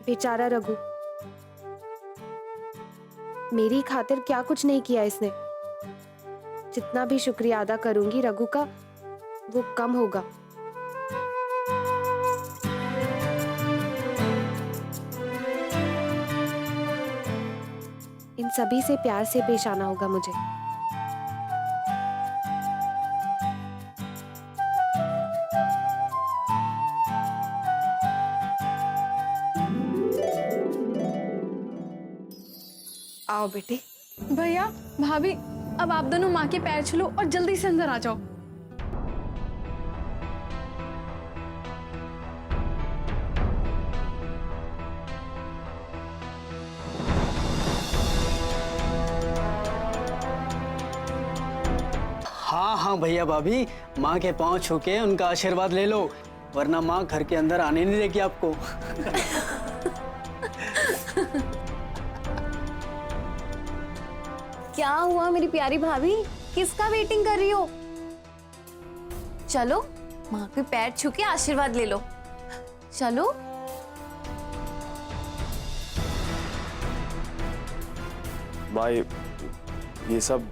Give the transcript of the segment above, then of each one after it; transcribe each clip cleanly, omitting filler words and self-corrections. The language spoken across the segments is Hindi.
बेचारा रघु, मेरी खातिर क्या कुछ नहीं किया इसने। जितना भी शुक्रिया अदा करूंगी रघु का, वो कम होगा। इन सभी से प्यार से पेश आना होगा मुझे। आओ बेटी। भैया भाभी, अब आप दोनों माँ के पैर छू लो और जल्दी से अंदर आ जाओ। हाँ हाँ भैया भाभी, माँ के पाँव छू के उनका आशीर्वाद ले लो, वरना माँ घर के अंदर आने नहीं देगी आपको। क्या हुआ मेरी प्यारी भाभी, किसका वेटिंग कर रही हो? चलो माँ के पैर छू के आशीर्वाद ले लो, चलो। भाई ये सब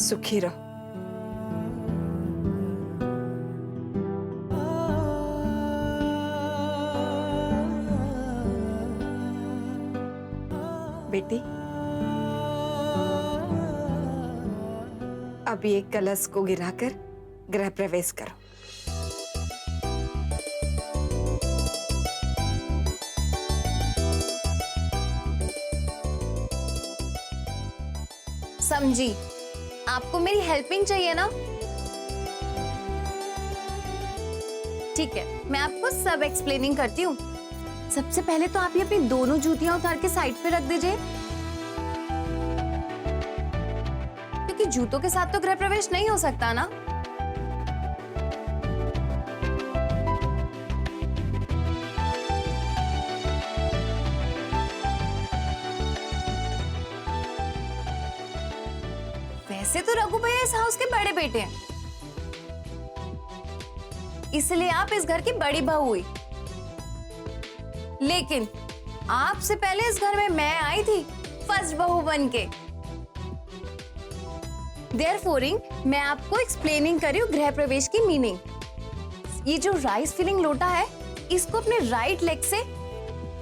सुखी रहो। बेटी, अब ये कलश को गिराकर गृह प्रवेश करो। समझी, आपको मेरी हेल्पिंग चाहिए ना? ठीक है, मैं आपको सब एक्सप्लेनिंग करती हूँ। सबसे पहले तो आप ये अपनी दोनों जूतियां उतार के साइड पे रख दीजिए, क्योंकि जूतों के साथ तो गृह प्रवेश नहीं हो सकता ना। वैसे तो रघु भैया इस हाउस के बड़े बेटे हैं, इसलिए आप इस घर की बड़ी बहू हुई। लेकिन आपसे पहले इस घर में मैं आई थी फर्स्ट बहू बनके। देयरफॉर मैं आपको एक्सप्लेनिंग कर रही हूँ गृह प्रवेश की मीनिंग। ये जो राइस फिलिंग लोटा है, इसको अपने राइट लेग से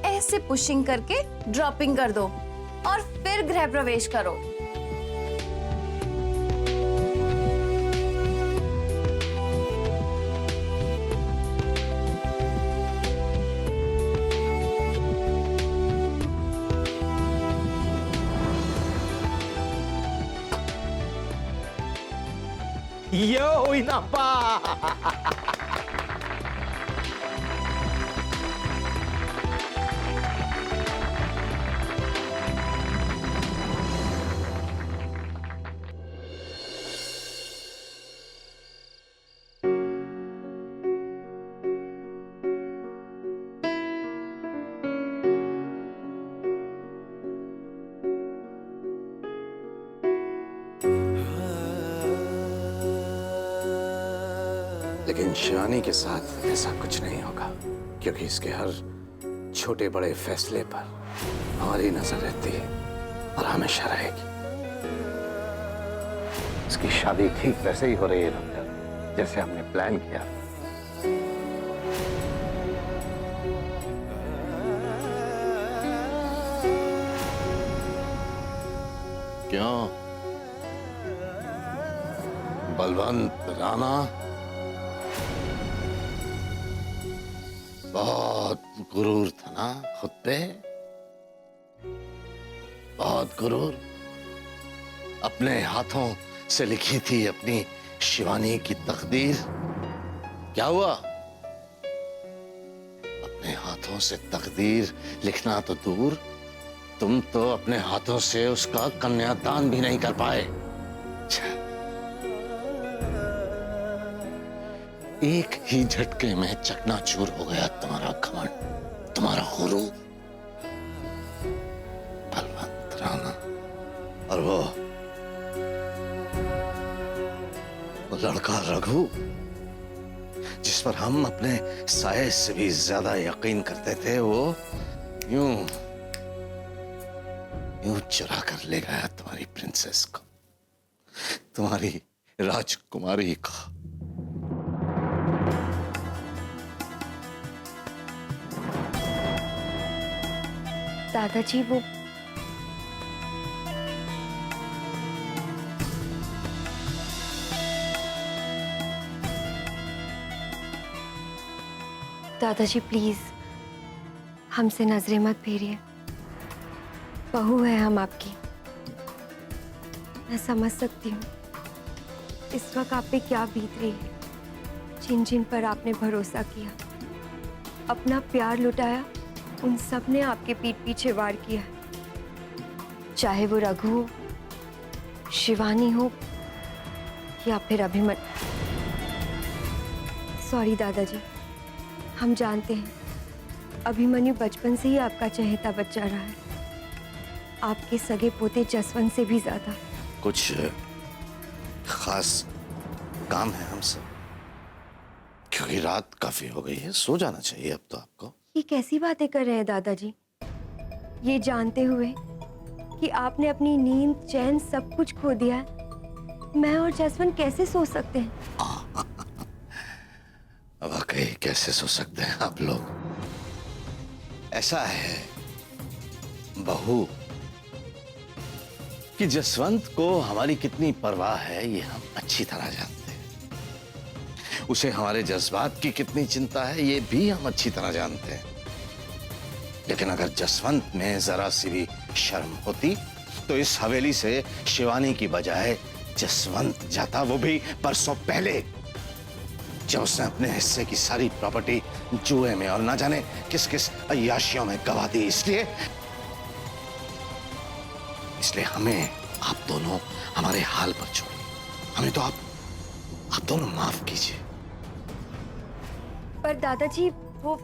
ऐसे पुशिंग करके ड्रॉपिंग कर दो और फिर गृह प्रवेश करो। Yo, inapa! लेकिन शिवानी के साथ ऐसा कुछ नहीं होगा, क्योंकि इसके हर छोटे बड़े फैसले पर हमारी नजर रहती है और हमेशा रहेगी। इसकी शादी ठीक वैसे ही हो रही है रंजन, जैसे हमने प्लान किया। क्यों बलवंत राणा बहुत गुरूर था ना खुद पे, बहुत गुरूर। अपने हाथों से लिखी थी अपनी शिवानी की तकदीर। क्या हुआ? अपने हाथों से तकदीर लिखना तो दूर, तुम तो अपने हाथों से उसका कन्यादान भी नहीं कर पाए। छे। एक ही झटके में चकनाचूर हो गया तुम्हारा घमंड, तुम्हारा गुरूर। बलवंत राणा और वो लड़का रघु, जिस पर हम अपने साये से भी ज्यादा यकीन करते थे, वो यूं चुरा कर ले गया तुम्हारी प्रिंसेस को, तुम्हारी राजकुमारी को। दादाजी वो दादाजी प्लीज हमसे नजरें मत फेरिए। बहू है हम आपकी। मैं समझ सकती हूँ इस वक्त आप पे क्या बीत रही है। जिन जिन पर आपने भरोसा किया, अपना प्यार लुटाया, उन सब ने आपके पीठ पीछे वार किया। चाहे वो रघु हो, शिवानी हो या फिर अभिमन्यु। सॉरी दादाजी, हम जानते हैं अभिमन्यु बचपन से ही आपका चहेता बच्चा रहा है, आपके सगे पोते जसवंत से भी ज्यादा। कुछ खास काम है हमसे, क्योंकि रात काफी हो गई है, सो जाना चाहिए अब तो आपको। ये कैसी बातें कर रहे हैं दादाजी, ये जानते हुए कि आपने अपनी नींद चैन सब कुछ खो दिया है। मैं और जसवंत कैसे सो सकते हैं? वाकई कैसे सो सकते हैं आप लोग? ऐसा है बहू कि जसवंत को हमारी कितनी परवाह है, ये हम अच्छी तरह जानते हैं। उसे हमारे जज्बात की कितनी चिंता है, ये भी हम अच्छी तरह जानते हैं। लेकिन अगर जसवंत में जरा सी भी शर्म होती तो इस हवेली से शिवानी की बजाय जसवंत जाता, वो भी परसों पहले, जब उसने अपने हिस्से की सारी प्रॉपर्टी जुए में और ना जाने किस किस अय्याशियों में गवा दी। इसलिए हमें आप दोनों हमारे हाल पर छोड़िए। हमें तो आप दोनों माफ कीजिए। पर दादाजी वो